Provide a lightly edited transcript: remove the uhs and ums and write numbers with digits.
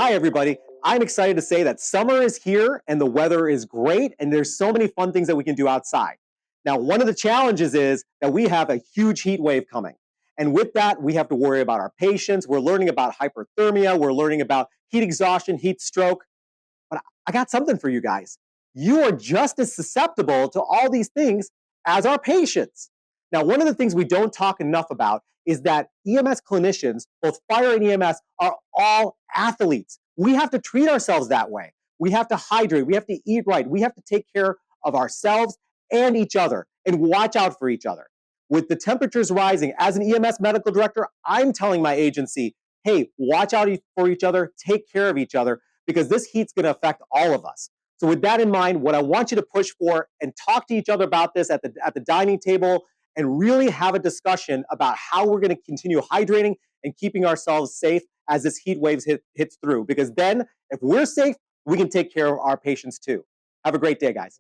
Hi, everybody. I'm excited to say that summer is here and the weather is great, and there's so many fun things that we can do outside. Now, one of the challenges is that we have a huge heat wave coming. And with that, we have to worry about our patients. We're learning about hyperthermia. We're learning about heat exhaustion, heat stroke. But I got something for you guys. You are just as susceptible to all these things as our patients. Now, one of the things we don't talk enough about is that EMS clinicians, both fire and EMS, are all athletes. We have to treat ourselves that way. We have to hydrate. We have to eat right. We have to take care of ourselves and each other and watch out for each other. With the temperatures rising, as an EMS medical director, I'm telling my agency, hey, watch out for each other, take care of each other, because this heat's going to affect all of us. So with that in mind, what I want you to push for and talk to each other about this at the dining table and really have a discussion about how we're going to continue hydrating and keeping ourselves safe as this heat wave hits through. Because then, if we're safe, we can take care of our patients too. Have a great day, guys.